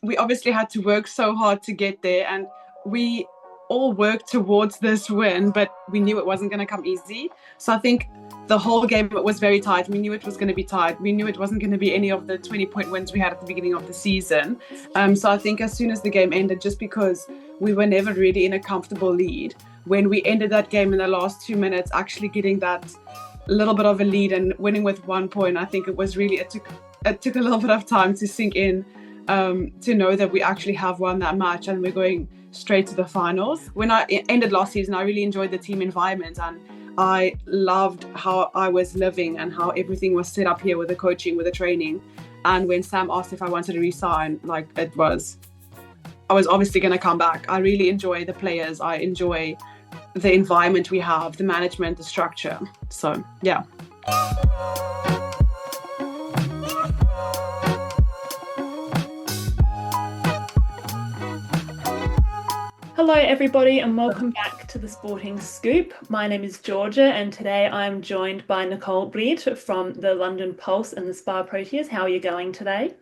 we obviously had to work so hard to get there, and we all worked towards this win, but we knew it wasn't going to come easy. So I think the whole game was very tight. We knew it was going to be tight. We knew it wasn't going to be any of the 20-point wins we had at the beginning of the season. So I think as soon as the game ended, just because we were never really in a comfortable lead, when we ended that game in the last 2 minutes, actually getting that little bit of a lead and winning with 1 point, I think it took a little bit of time to sink in, to know that we actually have won that match and we're going straight to the finals. When I ended last season, I really enjoyed the team environment, and I loved how I was living and how everything was set up here with the coaching, with the training. And when Sam asked if I wanted to resign, I was obviously going to come back. I really enjoy the players. I enjoy the environment we have, the management, the structure. So, yeah. Hello everybody and welcome back to the Sporting Scoop. My name is Georgia and today I'm joined by Nichole Breedt from the London Pulse and the Spar Proteas. How are you going today?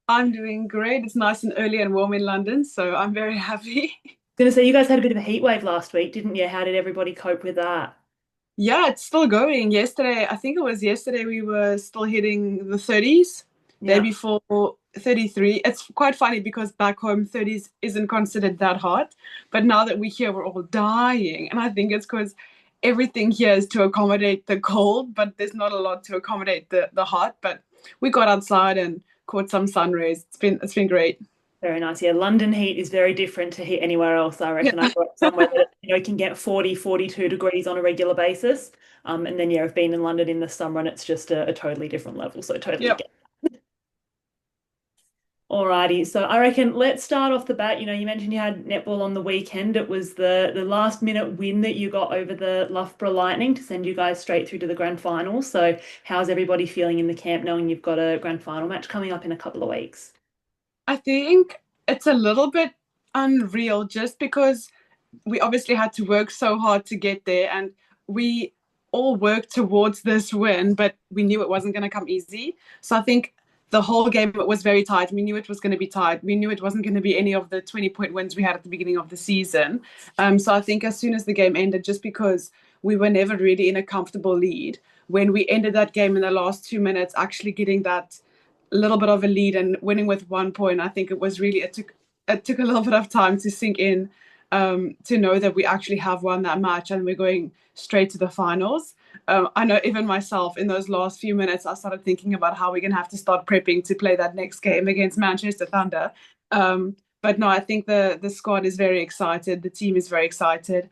I'm doing great. It's nice and early and warm in London, so I'm very happy. Going to say you guys had a bit of a heat wave last week, didn't you? How did everybody cope with that? Yeah, it's still going. I think it was yesterday, we were still hitting the 30s. Day before 33. It's quite funny because back home 30s isn't considered that hot, but now that we're here, we're all dying. And I think it's because everything here is to accommodate the cold, but there's not a lot to accommodate the hot. But we got outside and caught some sun rays. It's been great. Very nice. Yeah, London heat is very different to heat anywhere else. I reckon I grew up somewhere that can get 40, 42 degrees on a regular basis. And then I've been in London in the summer and it's just a totally different level. So totally get. Alrighty, so I reckon let's start off the bat. You mentioned you had netball on the weekend. It was the last minute win that you got over the Loughborough Lightning to send you guys straight through to the grand final. So how's everybody feeling in the camp knowing you've got a grand final match coming up in a couple of weeks? I think it's a little bit unreal just because we obviously had to work so hard to get there, and we all worked towards this win, but we knew it wasn't going to come easy. So I think the whole game was very tight. We knew it was going to be tight. We knew it wasn't going to be any of the 20-point wins we had at the beginning of the season. So I think as soon as the game ended, just because we were never really in a comfortable lead, when we ended that game in the last 2 minutes, actually getting that little bit of a lead and winning with 1 point, I think it took a little bit of time to sink in, to know that we actually have won that match and we're going straight to the finals. I know even myself in those last few minutes, I started thinking about how we're going to have to start prepping to play that next game against Manchester Thunder. But no, I think the squad is very excited. The team is very excited.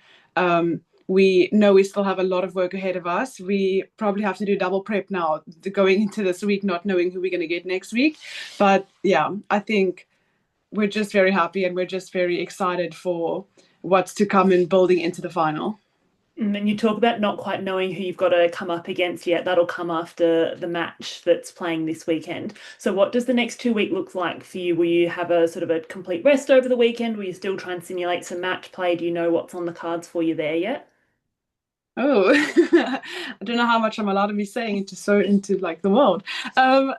We know we still have a lot of work ahead of us. We probably have to do double prep now going into this week, not knowing who we're going to get next week. But yeah, I think we're just very happy and we're just very excited for what's to come in building into the final. And you talk about not quite knowing who you've got to come up against yet. That'll come after the match that's playing this weekend. So what does the next 2 week look like for you? Will you have a sort of a complete rest over the weekend? Will you still try and simulate some match play? Do you know what's on the cards for you there yet? Oh, I don't know how much I'm allowed to be saying into the world. I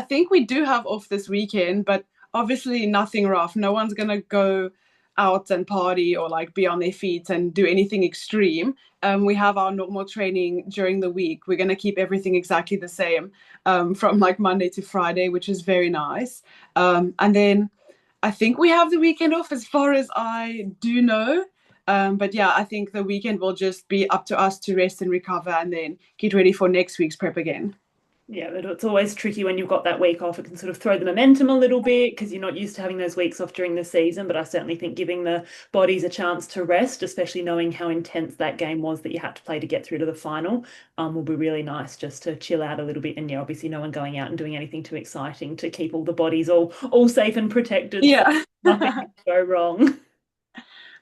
think we do have off this weekend, but obviously nothing rough. No one's gonna go out and party or be on their feet and do anything extreme. We have our normal training during the week. We're gonna keep everything exactly the same, from Monday to Friday, which is very nice. And then I think we have the weekend off as far as I do know. But yeah, I think the weekend will just be up to us to rest and recover and then get ready for next week's prep again. Yeah, but it's always tricky when you've got that week off. It can sort of throw the momentum a little bit because you're not used to having those weeks off during the season. But I certainly think giving the bodies a chance to rest, especially knowing how intense that game was that you had to play to get through to the final, will be really nice just to chill out a little bit. And yeah, obviously no one going out and doing anything too exciting to keep all the bodies all safe and protected. Yeah. So nothing can go wrong.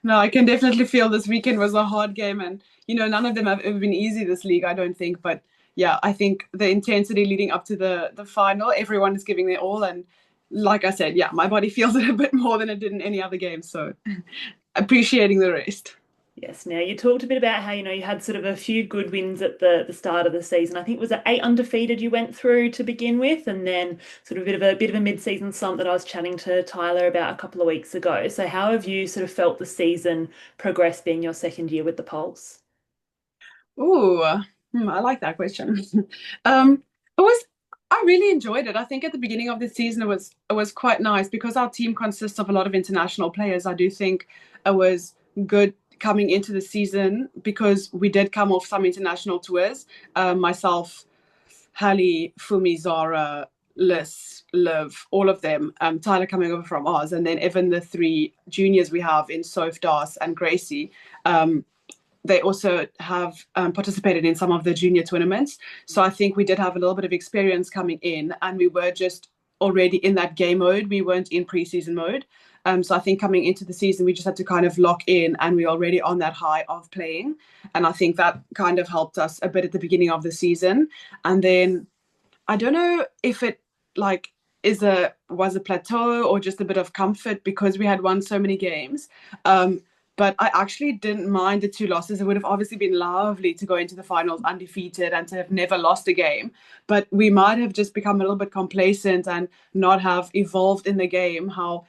No, I can definitely feel this weekend was a hard game, and none of them have ever been easy this league, I don't think. But yeah, I think the intensity leading up to the final, everyone is giving their all, and like I said, yeah, my body feels it a bit more than it did in any other game. So appreciating the rest. Yes. Now you talked a bit about how you had sort of a few good wins at the start of the season. I think was it 8 undefeated you went through to begin with, and then sort of a bit of a mid-season slump that I was chatting to Tyler about a couple of weeks ago. So how have you sort of felt the season progress being your second year with the Pulse? Ooh, I like that question. It was I really enjoyed it. I think at the beginning of the season it was quite nice because our team consists of a lot of international players. I do think it was good coming into the season because we did come off some international tours. Myself, Hallie, Fumi, Zara, Liz, Liv, all of them. Tyler coming over from Oz, and then even the three juniors we have in Soph, Das, and Gracie. They also have participated in some of the junior tournaments. So I think we did have a little bit of experience coming in, and we were just already in that game mode. We weren't in preseason mode. So I think coming into the season, we just had to kind of lock in, and we're already on that high of playing. And I think that kind of helped us a bit at the beginning of the season. And then I don't know if it like was a plateau or just a bit of comfort because we had won so many games. But I actually didn't mind the two losses. It would have obviously been lovely to go into the finals undefeated and to have never lost a game. But we might have just become a little bit complacent and not have evolved in the game. How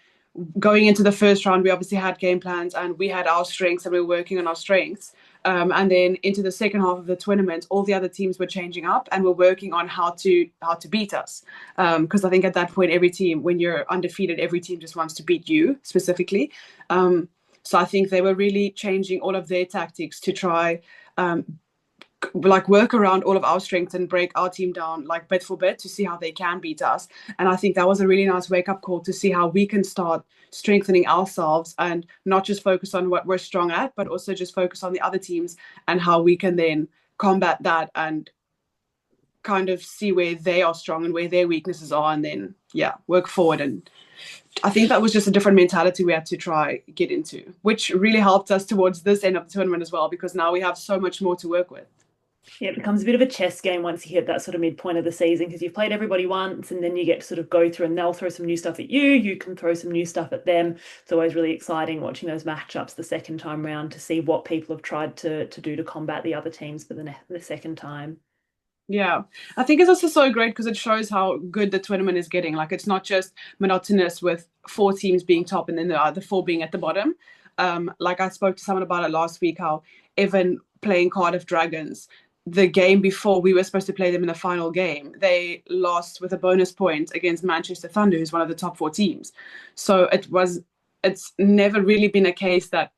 going into the first round, we obviously had game plans and we had our strengths and we were working on our strengths. And then into the second half of the tournament, all the other teams were changing up and were working on how to beat us. Because I think at that point, every team, when you're undefeated, every team just wants to beat you specifically. So I think they were really changing all of their tactics to try like work around all of our strengths and break our team down like bit for bit to see how they can beat us. And I think that was a really nice wake up call to see how we can start strengthening ourselves and not just focus on what we're strong at, but also just focus on the other teams and how we can then combat that and kind of see where they are strong and where their weaknesses are and then work forward. And I think that was just a different mentality we had to try get into, which really helped us towards this end of the tournament as well, because now we have so much more to work with. Yeah, it becomes a bit of a chess game once you hit that sort of midpoint of the season because you've played everybody once and then you get to sort of go through and they'll throw some new stuff at you. You can throw some new stuff at them. It's always really exciting watching those matchups the second time round to see what people have tried to do to combat the other teams for the second time. Yeah, I think it's also so great because it shows how good the tournament is getting. Like, it's not just monotonous with four teams being top and then the other four being at the bottom. Like I spoke to someone about it last week, how even playing Cardiff Dragons, the game before we were supposed to play them in the final game, they lost with a bonus point against Manchester Thunder, who's one of the top four teams. So it's never really been a case that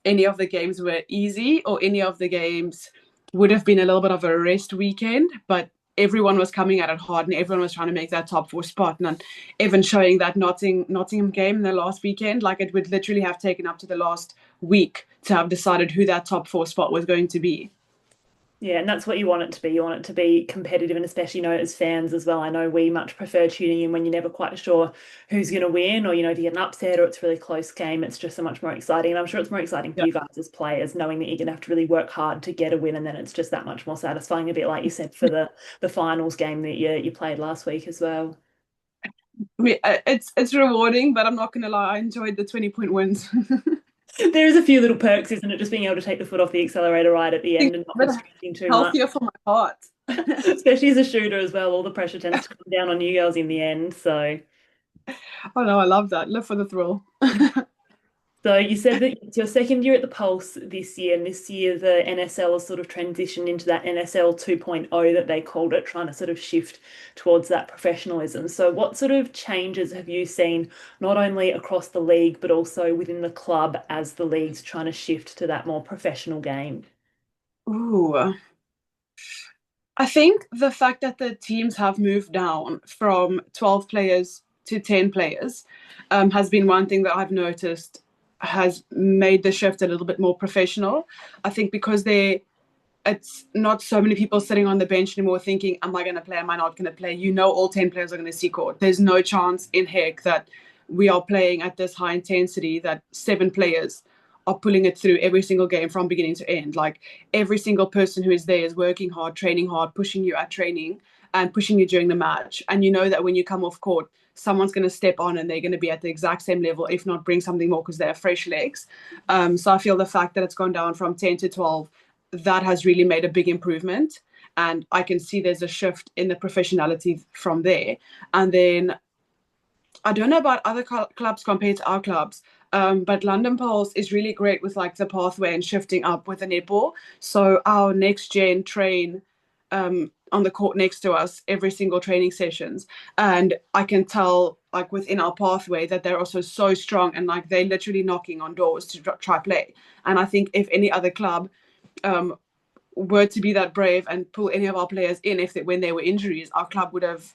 any of the games were easy or any of the games would have been a little bit of a rest weekend, but everyone was coming at it hard and everyone was trying to make that top four spot. And even showing that Nottingham game in the last weekend, like it would literally have taken up to the last week to have decided who that top four spot was going to be. Yeah, and that's what you want it to be. You want it to be competitive, and especially, as fans as well. I know we much prefer tuning in when you're never quite sure who's going to win, or, if you get an upset or it's a really close game, it's just so much more exciting. And I'm sure it's more exciting for Yeah. you guys as players, knowing that you're going to have to really work hard to get a win, and then it's just that much more satisfying, a bit like you said for the finals game that you played last week as well. I mean, it's rewarding, but I'm not going to lie, I enjoyed the 20-point wins. There is a few little perks, isn't it? Just being able to take the foot off the accelerator right at the end and not be But stressing too much. healthier for my heart. Especially as a shooter as well, all the pressure tends to come down on you girls in the end. So, Oh no, I love that. Live for the thrill. so you said that it's your second year at the Pulse this year, and this year the NSL has sort of transitioned into that NSL 2.0 that they called it, trying to sort of shift towards that professionalism. So, what sort of changes have you seen, not only across the league, but also within the club as the league's trying to shift to that more professional game? Ooh. I think the fact that the teams have moved down from 12 players to 10 players has been one thing that I've noticed has made the shift a little bit more professional. I think because it's not so many people sitting on the bench anymore thinking, am I going to play? Am I not going to play? All 10 players are going to see court. There's no chance in heck that we are playing at this high intensity that 7 players are pulling it through every single game from beginning to end. Like every single person who is there is working hard, training hard, pushing you at training and pushing you during the match. And you know that when you come off court, someone's going to step on and they're going to be at the exact same level, if not bring something more because they have fresh legs. So I feel the fact that it's gone down from 10 to 12, that has really made a big improvement. And I can see there's a shift in the professionality from there. And then I don't know about other clubs compared to our clubs, but London Pulse is really great with like the pathway and shifting up with the netball. So our next gen train on the court next to us every single training sessions, and I can tell like within our pathway that they're also so strong and like they're literally knocking on doors to try play. And I think if any other club were to be that brave and pull any of our players in, if they, when there were injuries, our club would have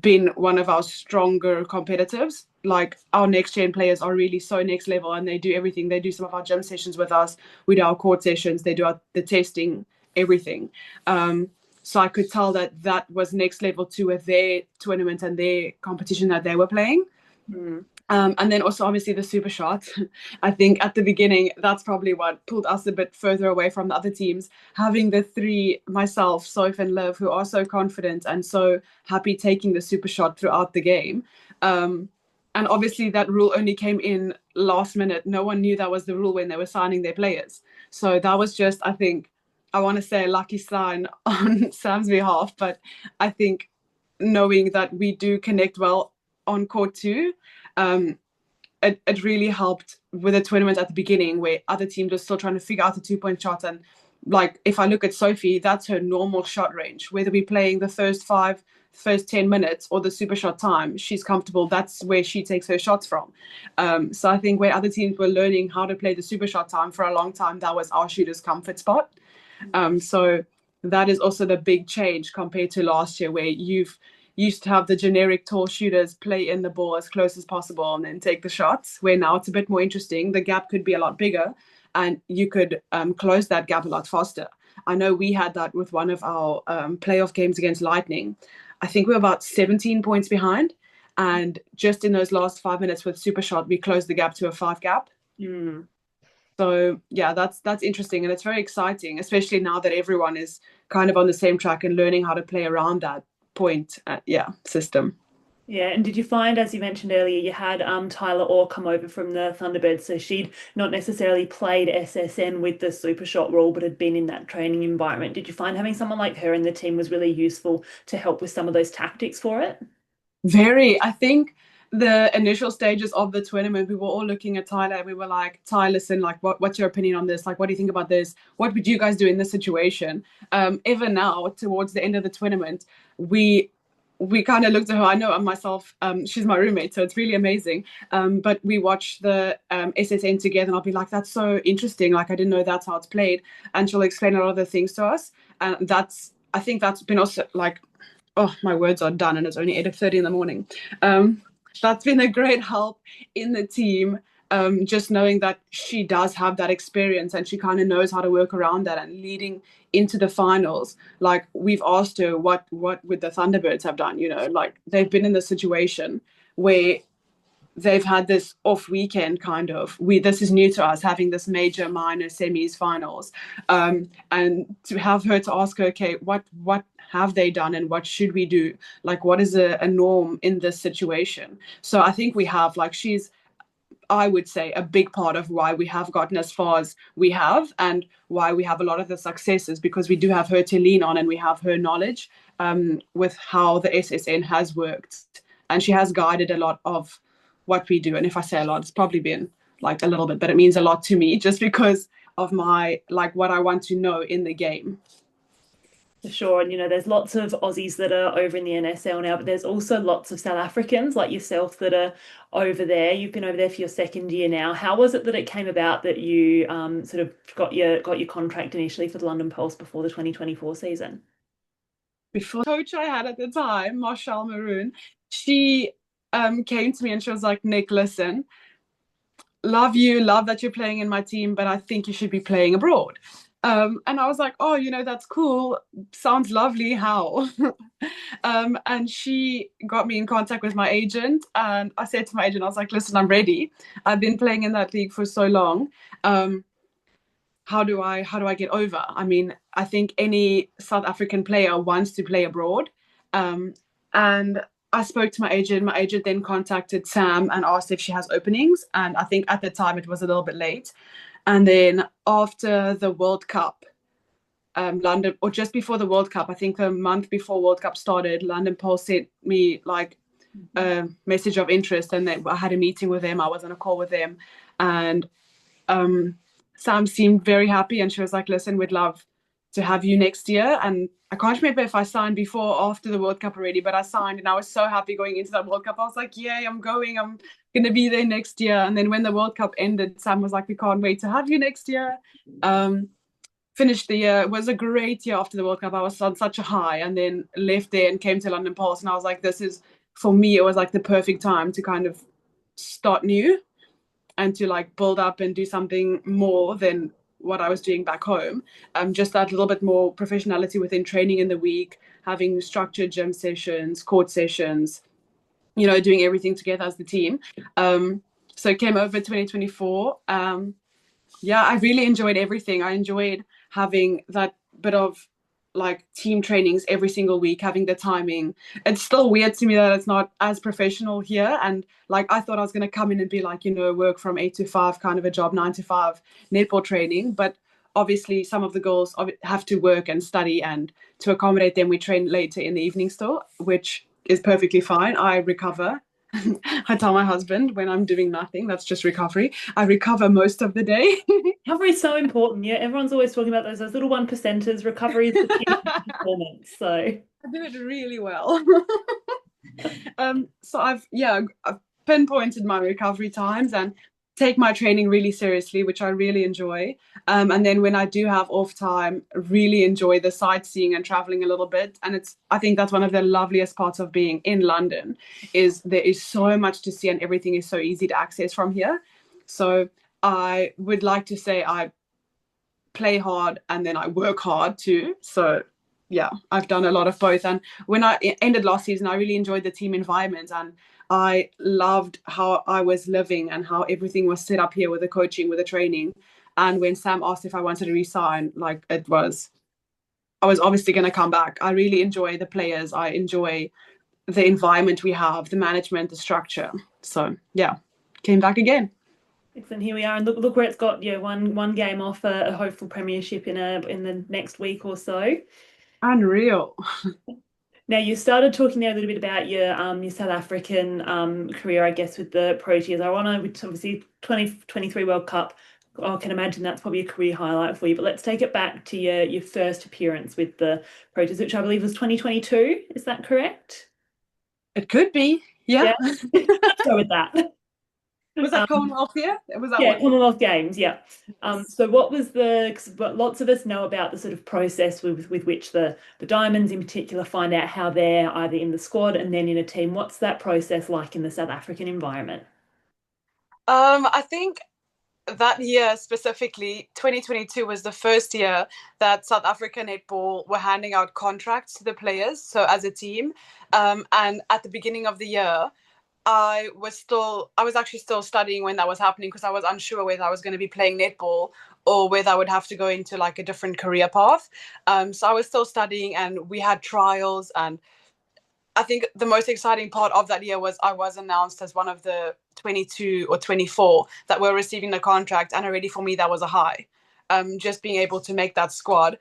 been one of our stronger competitors. Like our next gen players are really so next level and they do everything. They do some of our gym sessions with us, we do our court sessions, they do the testing, everything. So I could tell that that was next level too with their tournament and their competition that they were playing. And then also obviously the super shot. I think at the beginning, that's probably what pulled us a bit further away from the other teams. Having the three, myself, Soph and Liv, who are so confident and so happy taking the super shot throughout the game. And obviously that rule only came in last minute. No one knew that was the rule when they were signing their players. So that was just, I think, I want to say a lucky sign on Sam's behalf, but I think knowing that we do connect well on court too, it really helped with the tournament at the beginning where other teams were still trying to figure out the 2-point shot. And like, if I look at Sophie, that's her normal shot range. Whether we're playing the first 10 minutes or the super shot time, she's comfortable. That's where she takes her shots from. So I think where other teams were learning how to play the super shot time for a long time, that was our shooter's comfort spot. So that is also the big change compared to last year where you've used to have the generic tall shooters play in the ball as close as possible and then take the shots, where now it's a bit more interesting. The gap could be a lot bigger and you could close that gap a lot faster. I know we had that with one of our playoff games against Lightning. I think we were about 17 points behind. And just in those last 5 minutes with Super Shot, we closed the gap to a 5 gap. So yeah, that's interesting. And it's very exciting, especially now that everyone is kind of on the same track and learning how to play around that point system. Yeah, and did you find, as you mentioned earlier, you had Tyler Orr come over from the Thunderbirds, so she'd not necessarily played SSN with the super shot rule, but had been in that training environment. Did you find having someone like her in the team was really useful to help with some of those tactics for it? Very. I think the initial stages of the tournament, we were all looking at Tyler and we were like, Ty, listen, like, what's your opinion on this? Like, what do you think about this? What would you guys do in this situation? Even now, towards the end of the tournament, we kind of looked at her. I know myself, she's my roommate, so it's really amazing. But we watch the SSN together and I'll be like, that's so interesting. Like, I didn't know that's how it's played. And she'll explain a lot of the things to us. And I think that's been also like, oh, my words are done and it's only 8:30 in the morning. That's been a great help in the team. Just knowing that she does have that experience and she kind of knows how to work around that, and leading into the finals, like we've asked her what would the Thunderbirds have done, like they've been in the situation where they've had this off weekend kind of. This is new to us, having this major minor semis finals, and to have her to ask her, okay, what have they done and what should we do, like what is a norm in this situation. So I think we have, like, she's, I would say, a big part of why we have gotten as far as we have and why we have a lot of the successes, because we do have her to lean on and we have her knowledge with how the SSN has worked, and she has guided a lot of what we do. And if I say a lot, it's probably been like a little bit, but it means a lot to me just because of my, like, what I want to know in the game. For sure. And, there's lots of Aussies that are over in the NSL now, but there's also lots of South Africans like yourself that are over there. You've been over there for your second year now. How was it that it came about that you sort of got your contract initially for the London Pulse before the 2024 season? Before the coach I had at the time, Marshall Maroon, she came to me and she was like, Nick, listen, love that you're playing in my team, but I think you should be playing abroad. And I was like, oh, that's cool. Sounds lovely. How? And she got me in contact with my agent. And I said to my agent, I was like, listen, I'm ready. I've been playing in that league for so long. How do I get over? I mean, I think any South African player wants to play abroad. And I spoke to my agent. My agent then contacted Sam and asked if she has openings. And I think at the time it was a little bit late. And then after the World Cup, London, or just before the World Cup, I think a month before World Cup started, London Pulse sent me like a message of interest, and then I had a meeting with them. I was on a call with them, and Sam seemed very happy, and she was like, "Listen, we'd love to have you next year." And I can't remember if I signed before or after the World Cup already, but I signed, and I was so happy going into that World Cup. I was like, "Yay, I'm going! I'm gonna be there next year." And then when the World Cup ended, Sam was like, "We can't wait to have you next year." Finished the year. It was a great year after the World Cup. I was on such a high, and then left there and came to London Pulse, and I was like, "This is for me." It was like the perfect time to kind of start new and to like build up and do something more than what I was doing back home. Just that little bit more professionality within training in the week, having structured gym sessions, court sessions, doing everything together as the team. So it came over 2024. Yeah, I really enjoyed everything. I enjoyed having that bit of like team trainings every single week, having the timing. It's still weird to me that it's not as professional here. And like I thought I was going to come in and be like, work from 8 to 5 kind of a job, 9 to 5 netball training. But obviously some of the girls have to work and study, and to accommodate them, we train later in the evening still, which is perfectly fine. I recover. I tell my husband when I'm doing nothing, that's just recovery. I recover most of the day. Recovery is so important. Yeah, everyone's always talking about those little 1%ers. Recovery is the key to performance. So I do it really well. So I've pinpointed my recovery times and take my training really seriously, which I really enjoy. And then when I do have off time, really enjoy the sightseeing and traveling a little bit. And I think that's one of the loveliest parts of being in London, is there is so much to see and everything is so easy to access from here. So I would like to say I play hard and then I work hard too. So yeah, I've done a lot of both. And when I ended last season, I really enjoyed the team environment, and I loved how I was living and how everything was set up here with the coaching, with the training. And when Sam asked if I wanted to resign, like I was obviously going to come back. I really enjoy the players. I enjoy the environment we have, the management, the structure. So yeah, came back again. excellent. Here we are, and look where it's got. Yeah, one game off a hopeful premiership in the next week or so. Unreal. Now, you started talking there a little bit about your South African career, I guess, with the Proteas. I want to, obviously, 2023 World Cup. I can imagine that's probably a career highlight for you. But let's take it back to your first appearance with the Proteas, which I believe was 2022. Is that correct? It could be. Yeah. Let's go with that. Was that Commonwealth here? Was that Yeah, one? Commonwealth Games, yeah. So what was because lots of us know about the sort of process with which the Diamonds in particular find out how they're either in the squad and then in a team. What's that process like in the South African environment? I think that year specifically, 2022 was the first year that South Africa Netball were handing out contracts to the players, so as a team. And at the beginning of the year, I was actually still studying when that was happening, because I was unsure whether I was going to be playing netball or whether I would have to go into like a different career path. So I was still studying, and we had trials, and I think the most exciting part of that year was I was announced as one of the 22 or 24 that were receiving the contract, and already for me that was a high. Just being able to make that squad.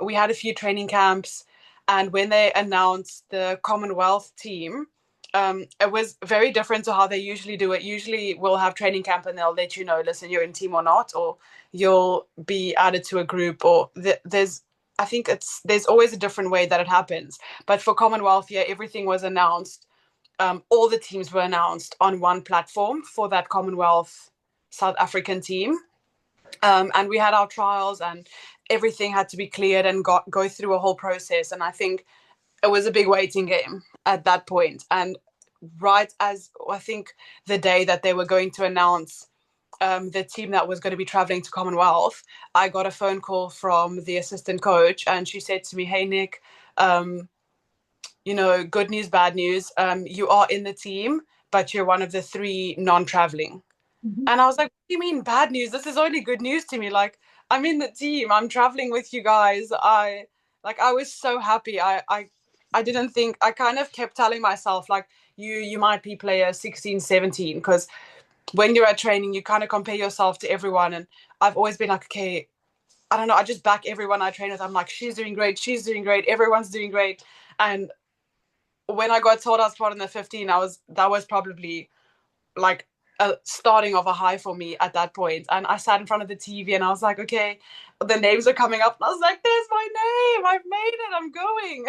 We had a few training camps, and when they announced the Commonwealth team, it was very different to how they usually do it. Usually we'll have training camp and they'll let you know, listen, you're in team or not, or you'll be added to a group, or I think there's always a different way that it happens. But for Commonwealth, yeah, everything was announced. All the teams were announced on one platform for that Commonwealth South African team. And we had our trials, and everything had to be cleared and go through a whole process. And I think it was a big waiting game at that point. And right as I think the day that they were going to announce the team that was going to be traveling to Commonwealth, I got a phone call from the assistant coach, and she said to me, "Hey, Nick, good news, bad news. You are in the team, but you're one of the 3 non-traveling." Mhm. And I was like, "What do you mean bad news? This is only good news to me. Like, I'm in the team. I'm traveling with you guys." I was so happy. I I didn't think, I kind of kept telling myself, like, you might be player 16, 17, because when you're at training, you kind of compare yourself to everyone. And I've always been like, okay, I don't know, I just back everyone I train with. I'm like, she's doing great, everyone's doing great. And when I got told I was part in the 15, that was probably like a starting of a high for me at that point. And I sat in front of the TV and I was like, okay, the names are coming up. And I was like, there's my name. I've made it. I'm going.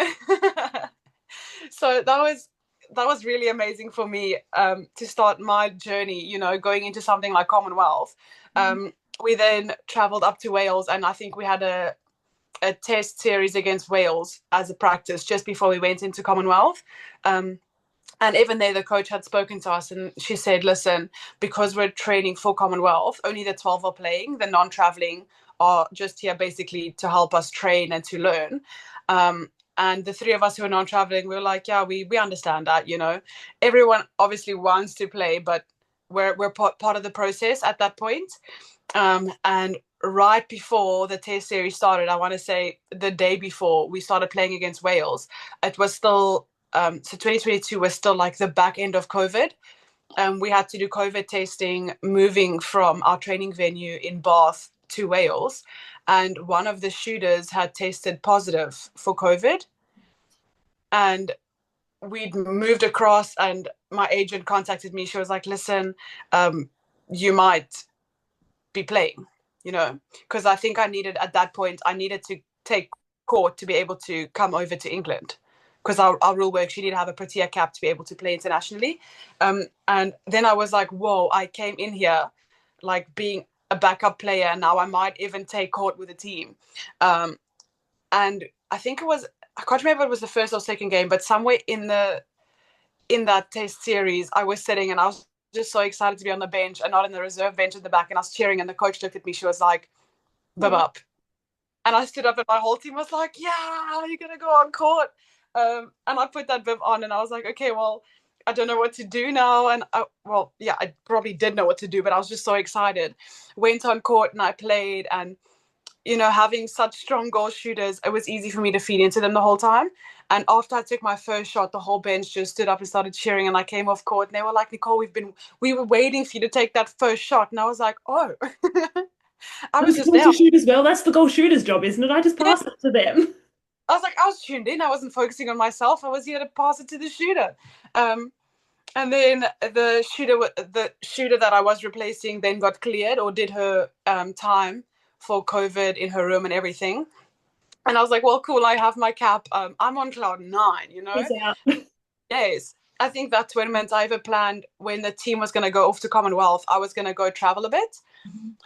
So that was really amazing for me, to start my journey, going into something like Commonwealth. We then traveled up to Wales, and I think we had a test series against Wales as a practice just before we went into Commonwealth. And even there, the coach had spoken to us and she said, listen, because we're training for Commonwealth, only the 12 are playing, the non-traveling are just here basically to help us train and to learn. And the three of us who are non-traveling, we were like, yeah, we understand that, Everyone obviously wants to play, but we're part of the process at that point. And right before the test series started, I want to say the day before we started playing against Wales, it was still, so 2022 was still like the back end of COVID. We had to do COVID testing moving from our training venue in Bath to Wales. And one of the shooters had tested positive for COVID. And we'd moved across, and my agent contacted me. She was like, listen, you might be playing, because I think at that point, I needed to take court to be able to come over to England. Because our rule works, you need to have a Protea cap to be able to play internationally. And then I was like, whoa, I came in here like being a backup player, and now I might even take court with the team. And I think I can't remember if it was the first or second game, but somewhere in that test series, I was sitting and I was just so excited to be on the bench and not in the reserve bench at the back, and I was cheering, and the coach looked at me. She was like, bib up. And I stood up and my whole team was like, yeah, you're going to go on court. And I put that bib on and I was like, okay, well, I don't know what to do now. And I probably did know what to do, but I was just so excited. Went on court and I played, and, having such strong goal shooters, it was easy for me to feed into them the whole time. And after I took my first shot, the whole bench just stood up and started cheering, and I came off court and they were like, Nichole, we were waiting for you to take that first shot. And I was like, oh. I was just there to shoot as well. That's the goal shooter's job, isn't it? I just pass it to them. I was like, I was tuned in. I wasn't focusing on myself. I was here to pass it to the shooter. And then the shooter that I was replacing then got cleared or did her time for COVID in her room and everything. And I was like, well, cool. I have my cap. I'm on cloud 9, Yes. I think that tournament I ever planned when the team was going to go off to Commonwealth, I was going to go travel a bit.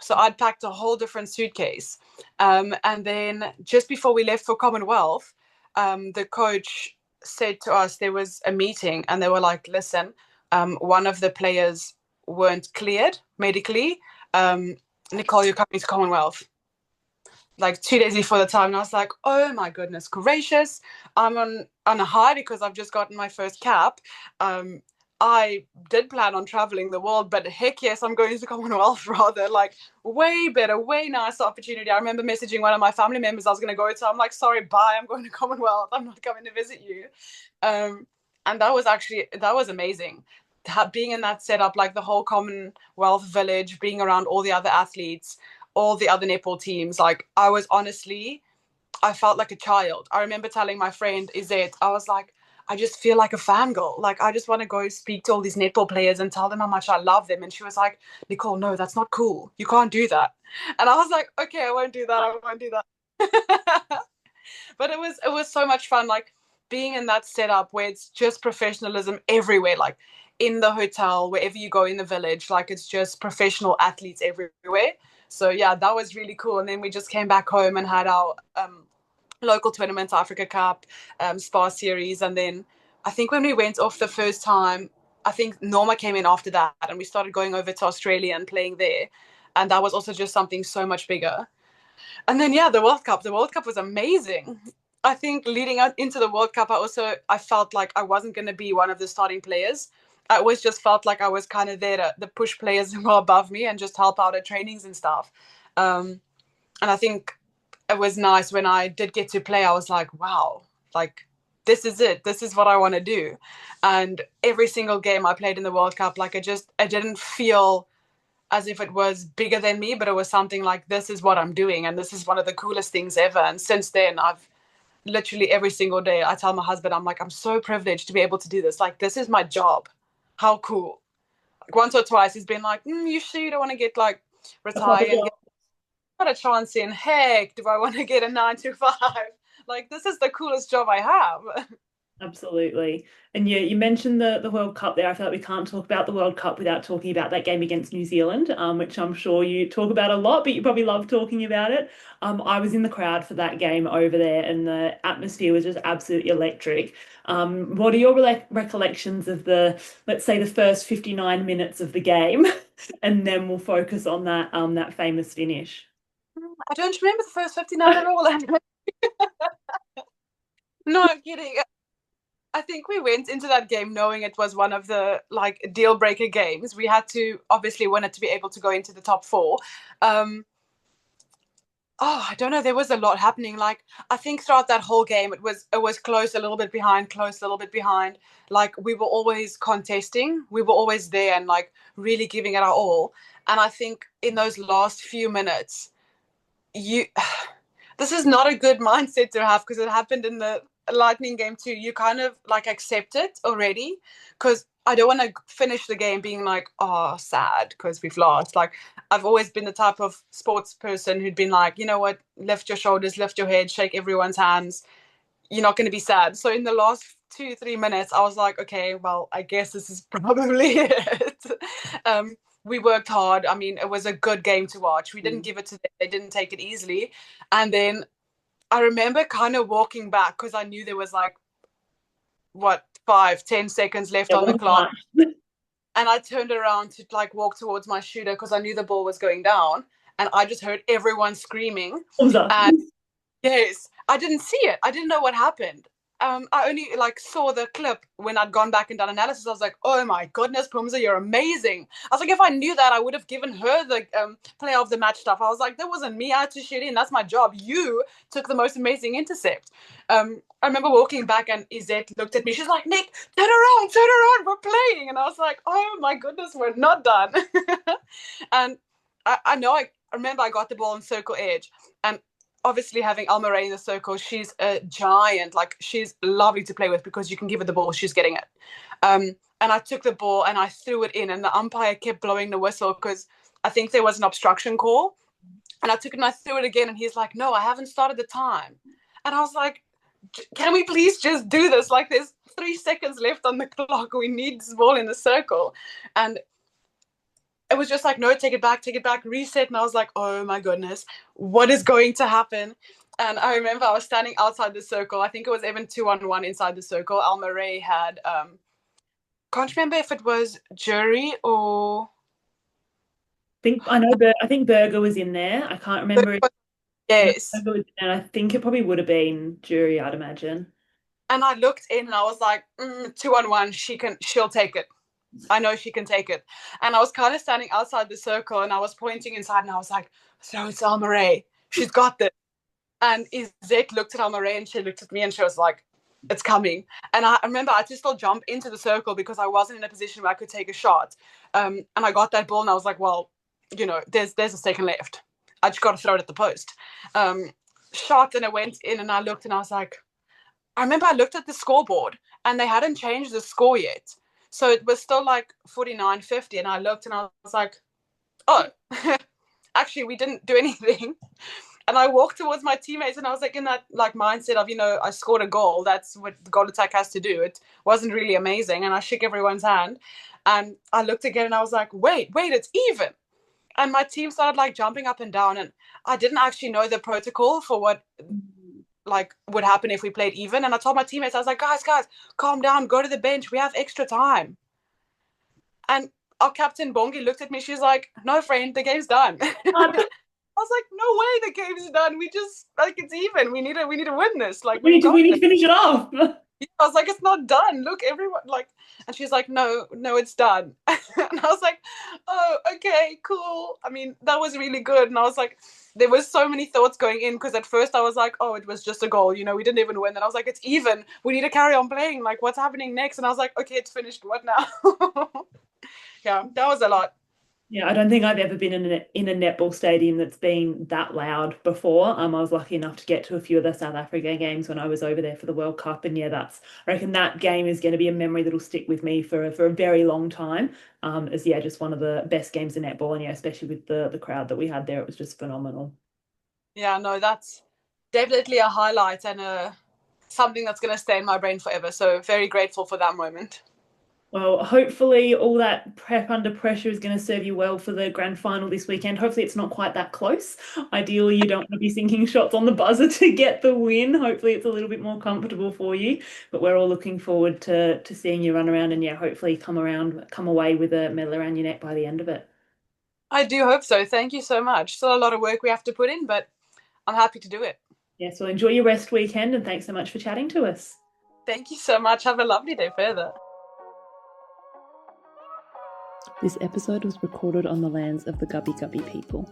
So I'd packed a whole different suitcase. And then just before we left for Commonwealth, the coach said to us, there was a meeting and they were like, listen, one of the players weren't cleared medically. Nichole, you're coming to Commonwealth. Like 2 days before the time. And I was like, oh my goodness gracious. I'm on a high because I've just gotten my first cap. I did plan on traveling the world, but heck yes, I'm going to Commonwealth rather. Like, way better, way nicer opportunity. I remember messaging one of my family members I was going to go to. I'm like, sorry, bye, I'm going to Commonwealth. I'm not coming to visit you. And that was amazing. Being in that setup, like the whole Commonwealth village, being around all the other athletes, all the other netball teams. Like, I felt like a child. I remember telling my friend, Izette, I was like, I just feel like a fangirl. Like, I just want to go speak to all these netball players and tell them how much I love them. And she was like, Nichole, no, that's not cool. You can't do that. And I was like, okay, I won't do that. But it was so much fun, like being in that setup where it's just professionalism everywhere, like in the hotel, wherever you go in the village, like it's just professional athletes everywhere. So yeah, that was really cool. And then we just came back home and had our local tournament, Africa Cup, Spar Series. And then I think when we went off the first time, I think Norma came in after that and we started going over to Australia and playing there. And that was also just something so much bigger. And then, yeah, the World Cup was amazing. I think leading into the World Cup, I felt like I wasn't going to be one of the starting players. I always just felt like I was kind of there to push players who were above me and just help out at trainings and stuff. And I think it was nice when I did get to play. I was like, wow, like this is it. This is what I want to do. And every single game I played in the World Cup, like I didn't feel as if it was bigger than me, but it was something like, this is what I'm doing. And this is one of the coolest things ever. And since then, I've literally every single day, I tell my husband, I'm like, I'm so privileged to be able to do this. Like, this is my job. How cool. Like, once or twice, he's been like, you sure you don't want to get like retire and get not a chance in heck do I want to get a 9 to 5. Like, this is the coolest job I have. Absolutely. And yeah, you mentioned the World Cup there. I feel like we can't talk about the World Cup without talking about that game against New Zealand, which I'm sure you talk about a lot, but you probably love talking about it. I was in the crowd for that game over there, and the atmosphere was just absolutely electric. What are your recollections of let's say, the first 59 minutes of the game, and then we'll focus on that famous finish. I don't remember the first 59 at all. No, I'm kidding. I think we went into that game knowing it was one of the like deal breaker games. We had to obviously win it to be able to go into the top four. I don't know. There was a lot happening. Like, I think throughout that whole game, it was close, a little bit behind, close, a little bit behind. Like, we were always contesting. We were always there and like really giving it our all. And I think in those last few minutes, you this is not a good mindset to have, because it happened in the Lightning game too. You kind of like accept it already, because I don't want to finish the game being like, oh, sad because we've lost. Like, I've always been the type of sports person who'd been like, you know what, lift your shoulders, lift your head, shake everyone's hands. You're not going to be sad. So in the last 2 3 minutes, I was like, okay, well, I guess this is probably it. We worked hard. I mean, it was a good game to watch. We didn't give it to them. They didn't take it easily. And then I remember kind of walking back because I knew there was like, what, 5 10 seconds left on the clock. And I turned around to like walk towards my shooter because I knew the ball was going down. And I just heard everyone screaming. And yes, I didn't see it. I didn't know what happened. I only like saw the clip when I'd gone back and done analysis. I was like, oh my goodness, Pumza, you're amazing. I was like, if I knew that, I would have given her the player of the match stuff. I was like, that wasn't me. I had to shoot in. That's my job. You took the most amazing intercept. I remember walking back and Izette looked at me. She's like, Nick, turn around, we're playing. And I was like, oh my goodness, we're not done. And I remember I got the ball on circle edge, and obviously having Alma-Ray in the circle, she's a giant. Like, she's lovely to play with because you can give her the ball, she's getting it. And I took the ball and I threw it in, and the umpire kept blowing the whistle because I think there was an obstruction call. And I took it and I threw it again, and he's like, no, I haven't started the time. And I was like, can we please just do this? Like, there's 3 seconds left on the clock. We need this ball in the circle. And it was just like, no, take it back, reset. And I was like, oh my goodness, what is going to happen? And I remember I was standing outside the circle. I think it was even 2-on-1 inside the circle. Alma-Ray had, can't remember if it was Jury or... I think Berger was in there. I can't remember. Yes. And I think it probably would have been Jury, I'd imagine. And I looked in and I was like, 2-on-1, she'll take it. I know she can take it. And I was kind of standing outside the circle and I was pointing inside and I was like, so it's Alma-Ray. She's got this. And Izette looked at Alma-Ray and she looked at me and she was like, it's coming. And I remember I had to still jump into the circle because I wasn't in a position where I could take a shot. And I got that ball and I was like, well, you know, there's a second left. I just got to throw it at the post. Shot, and it went in, and I looked and I was like, I remember I looked at the scoreboard and they hadn't changed the score yet. So it was still like 49-50, and I looked and I was like, oh, actually, we didn't do anything. And I walked towards my teammates and I was like in that like mindset of, you know, I scored a goal. That's what the goal attack has to do. It wasn't really amazing. And I shook everyone's hand and I looked again and I was like, wait, it's even. And my team started like jumping up and down, and I didn't actually know the protocol for what like would happen if we played even. And I told my teammates, I was like, guys, calm down, go to the bench, we have extra time. And our captain Bongi looked at me, she's like, no friend, the game's done. I was like, no way, the game's done. We just like, it's even. We need to win this. Like, we need to finish it off. I was like, it's not done. Look, everyone like, and she's like, no, no, it's done. And I was like, oh, okay, cool. I mean, that was really good. And I was like, there was so many thoughts going in because at first I was like, oh, it was just a goal. We didn't even win. And I was like, it's even. We need to carry on playing. Like, what's happening next? And I was like, okay, it's finished. What now? Yeah, that was a lot. Yeah, I don't think I've ever been in a netball stadium that's been that loud before. I was lucky enough to get to a few of the South Africa games when I was over there for the World Cup, and yeah, I reckon that game is going to be a memory that'll stick with me for a very long time. As yeah, just one of the best games of netball, and yeah, especially with the crowd that we had there, it was just phenomenal. Yeah, no, that's definitely a highlight and something that's going to stay in my brain forever. So very grateful for that moment. Well, hopefully all that prep under pressure is going to serve you well for the grand final this weekend. Hopefully it's not quite that close. Ideally, you don't want to be sinking shots on the buzzer to get the win. Hopefully it's a little bit more comfortable for you. But we're all looking forward to seeing you run around and yeah, hopefully come away with a medal around your neck by the end of it. I do hope so. Thank you so much. Still a lot of work we have to put in, but I'm happy to do it. Yes, well, enjoy your rest weekend and thanks so much for chatting to us. Thank you so much. Have a lovely day further. This episode was recorded on the lands of the Gubbi Gubbi people.